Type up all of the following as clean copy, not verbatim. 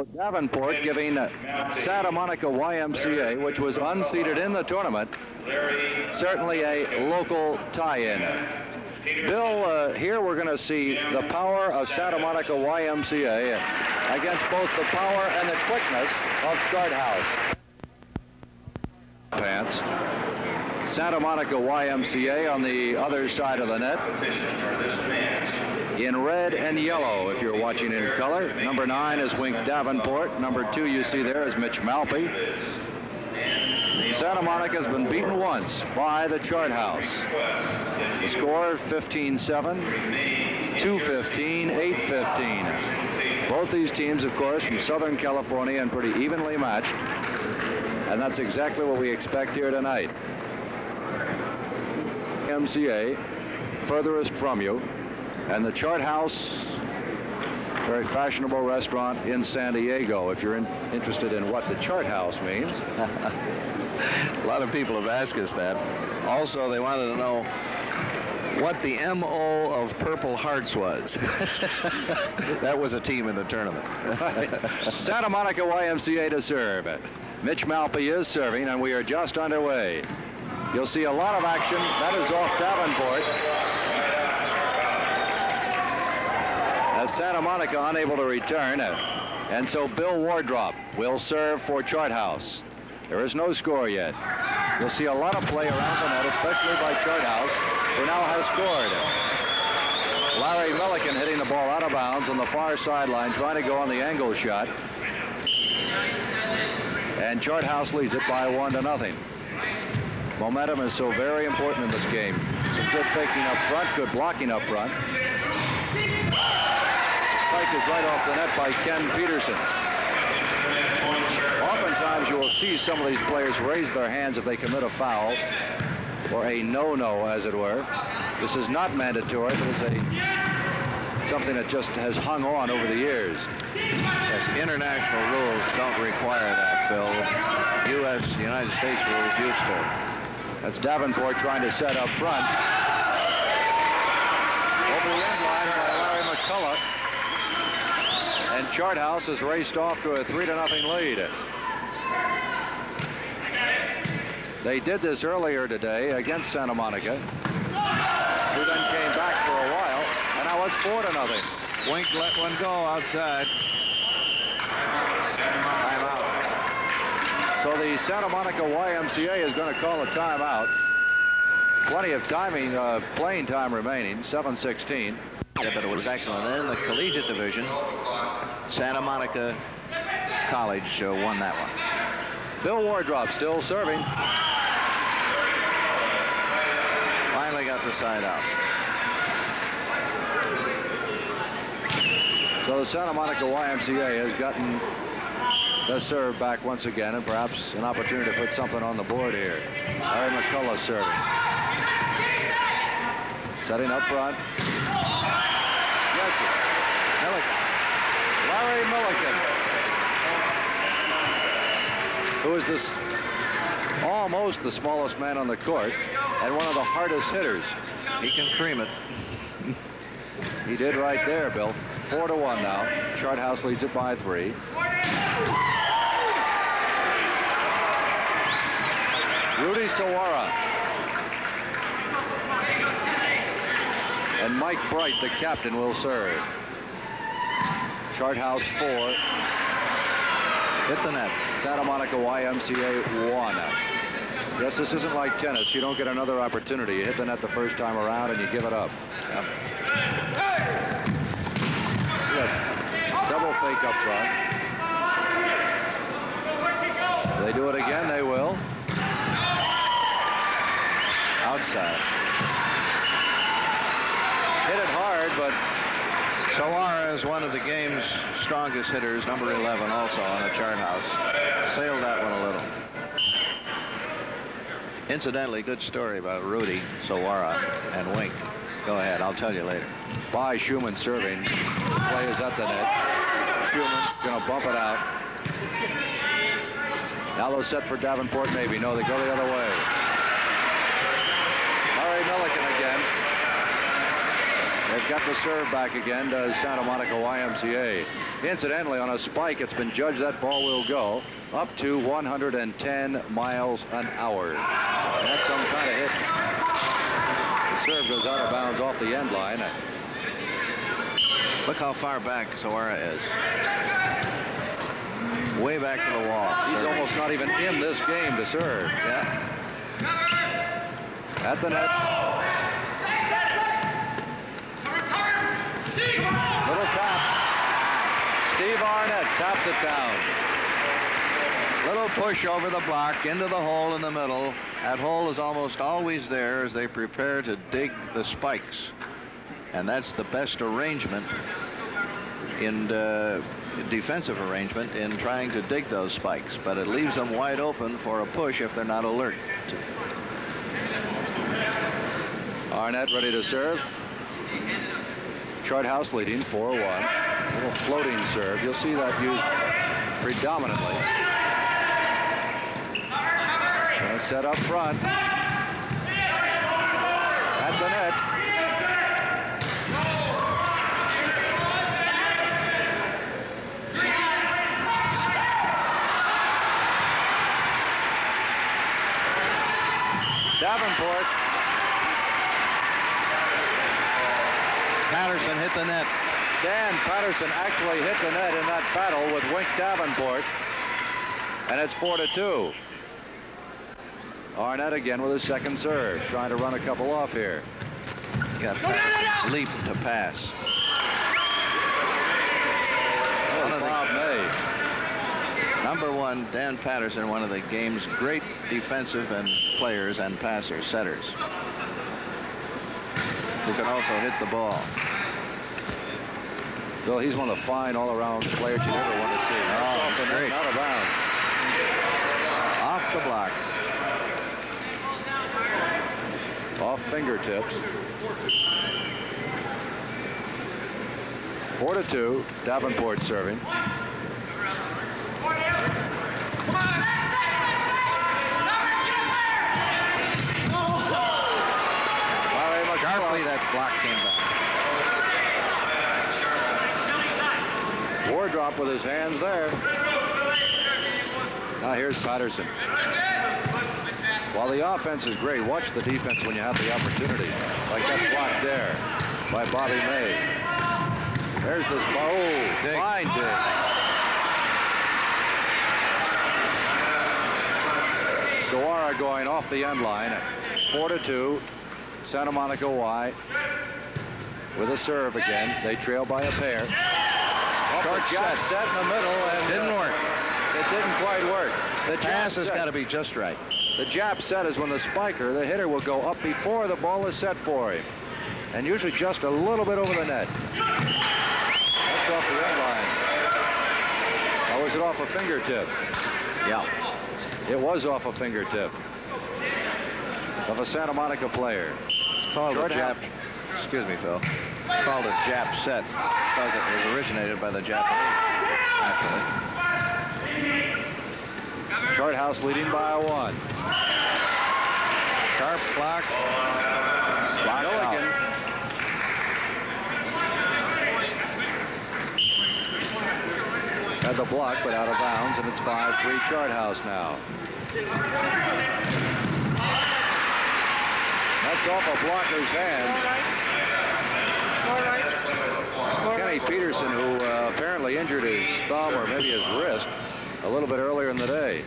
Davenport giving Santa Monica YMCA, which was unseeded in the tournament, certainly a local tie-in. Bill, here we're going to see the power of Santa Monica YMCA against both the power and the quickness of Chart House. Pants. Santa Monica YMCA on the other side of the net. In red and yellow, if you're watching in color. Number 9 is Wink Davenport. Number 2 you see there is Mitch Malpe. Santa Monica has been beaten once by the Chart House. The score 15-7, 2-15, 8-15. Both these teams, of course, from Southern California and pretty evenly matched. And that's exactly what we expect here tonight. YMCA, furthest from you. And the Chart House, very fashionable restaurant in San Diego, if you're interested in what the Chart House means. A lot of people have asked us that. Also, they wanted to know what the MO of Purple Hearts was. That was a team in the tournament. Right. Santa Monica YMCA to serve. Mitch Malpe is serving, and we are just underway. You'll see a lot of action. That is off Davenport. As Santa Monica unable to return, and so Bill Wardrop will serve for Chart House. There is no score yet. You'll see a lot of play around the net, especially by Chart House, who now has scored. Larry Milliken hitting the ball out of bounds on the far sideline, trying to go on the angle shot. And Chart House leads it by 1-0. Momentum is so very important in this game. Some good faking up front, good blocking up front. The spike is right off the net by Ken Peterson. Oftentimes you will see some of these players raise their hands if they commit a foul, or a no-no, as it were. This is not mandatory, but it's something that just has hung on over the years. Yes, international rules don't require that, Phil. United States rules used to. That's Davenport trying to set up front. Over the end line by Larry McCullough. And Chart House has raced off to a 3-0 lead. They did this earlier today against Santa Monica, who then came back for a while, and now it's 4-0. Wink let one go outside. Timeout. So the Santa Monica YMCA is going to call a timeout. Plenty of playing time remaining, 7:16. Yeah, but it was excellent. And in the collegiate division, Santa Monica College won that one. Bill Wardrop still serving. Finally got the side out. So the Santa Monica YMCA has gotten the serve back once again, and perhaps an opportunity to put something on the board here. Larry McCullough serving. Setting up front. Yes, Milliken. Larry Milliken, who is this almost the smallest man on the court and one of the hardest hitters. He can cream it. He did right there, Bill. 4-1 now. Chart House leads it by 3. Rudy Sawara. And Mike Bright, the captain, will serve. Chart House 4. Hit the net. Santa Monica YMCA 1. Yes, this isn't like tennis. You don't get another opportunity. You hit the net the first time around and you give it up. Yep. Good. Double fake up front. They do it again, they will. Outside. Hit it hard, but Sawara is one of the game's strongest hitters, number 11 also on the Chart House. Sailed that one a little. Incidentally, good story about Rudy Sawara and Wink. Go ahead, I'll tell you later. by Schumann serving. The play is at the net. Schumann going to bump it out. Now they'll set for Davenport, maybe. No, they go the other way. Larry Milliken again. They've got the serve back again, does Santa Monica YMCA. Incidentally, on a spike, it's been judged that ball will go up to 110 miles an hour. That's some kind of hit. The serve goes out of bounds off the end line. Look how far back Zawara is. Way back to the wall. He's almost not even in this game to serve. Yeah. At the net. Little tap. Steve Arnett taps it down. Little push over the block into the hole in the middle. That hole is almost always there as they prepare to dig the spikes. And that's the best arrangement in defensive arrangement in trying to dig those spikes. But it leaves them wide open for a push if they're not alert. Arnett ready to serve. Charthouse leading 4-1. A little floating serve. You'll see that used predominantly. And set up front. At the net. Davenport. Patterson hit the net. Dan Patterson actually hit the net in that battle with Wink Davenport. And it's 4-2. Arnett again with his second serve, trying to run a couple off here. Got Patterson's leap to pass. Bob May. Number one, Dan Patterson, one of the game's great defensive and players and passers, setters, who can also hit the ball. Bill, he's one of the fine all-around players you never want to see. Oh, off the great. Out of bounds. Off the block. Off fingertips. 4-2. Davenport serving. Sharply, that block came back. Wardrop with his hands there. Now here's Patterson. While the offense is great, watch the defense when you have the opportunity. Like that block there by Bobby May. There's this ball. Oh, fine dig. Zawara going off the end line. 4-2. Santa Monica Y with a serve again. They trail by a pair. Short shot set in the middle and didn't work. It didn't quite work. The pass has got to be just right. The jab set is when the spiker, the hitter, will go up before the ball is set for him, and usually just a little bit over the net. That's off the end line. Or was it off a fingertip? Yeah. It was off a fingertip of a Santa Monica player. It's called a jab. Excuse me, Phil. It's called a jab set because it was originated by the Japanese, actually. Charthouse leading by 1. Sharp block. Block Milligan. Had the block, but out of bounds, and it's 5-3 Charthouse now. That's off a blocker's hands. Kenny Peterson, who apparently injured his thumb or maybe his wrist a little bit earlier in the day.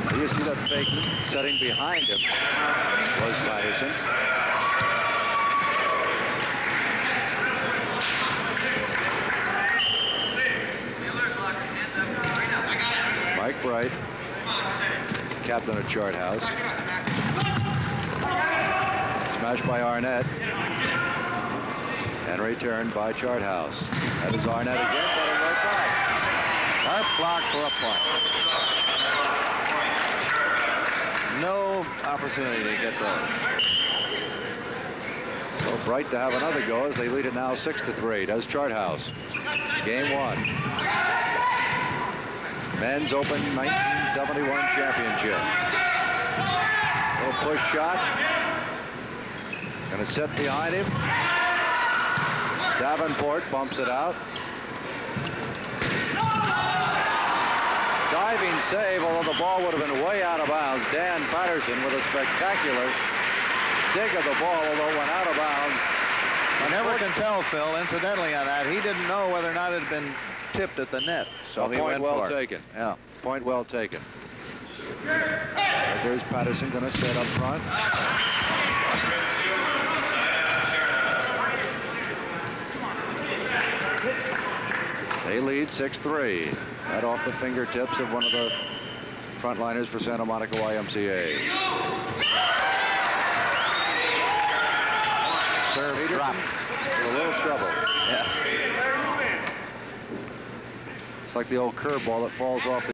Do you see that fake setting behind him was Patterson. Mike Bright, captain of Charthouse. Smashed by Arnett. And returned by Charthouse. That is Arnett again, but it right back. Sharp block for a point. No opportunity to get those. So Bright to have another go as they lead it now 6-3. Does Charthouse. Game 1. Men's Open 1971 championship. Little push shot. Going to sit behind him. Davenport bumps it out. Diving save, although the ball would have been way out of bounds. Dan Patterson with a spectacular dig of the ball, although it went out of bounds. I never can tell, Phil, incidentally on that, he didn't know whether or not it had been tipped at the net. So he went well for taken. It. Yeah. Point well taken. Right, there's Patterson going to set up front. They lead 6-3. That off the fingertips of one of the frontliners for Santa Monica YMCA. Serve Peterson dropped. in a little trouble. Yeah. It's like the old curveball that falls off the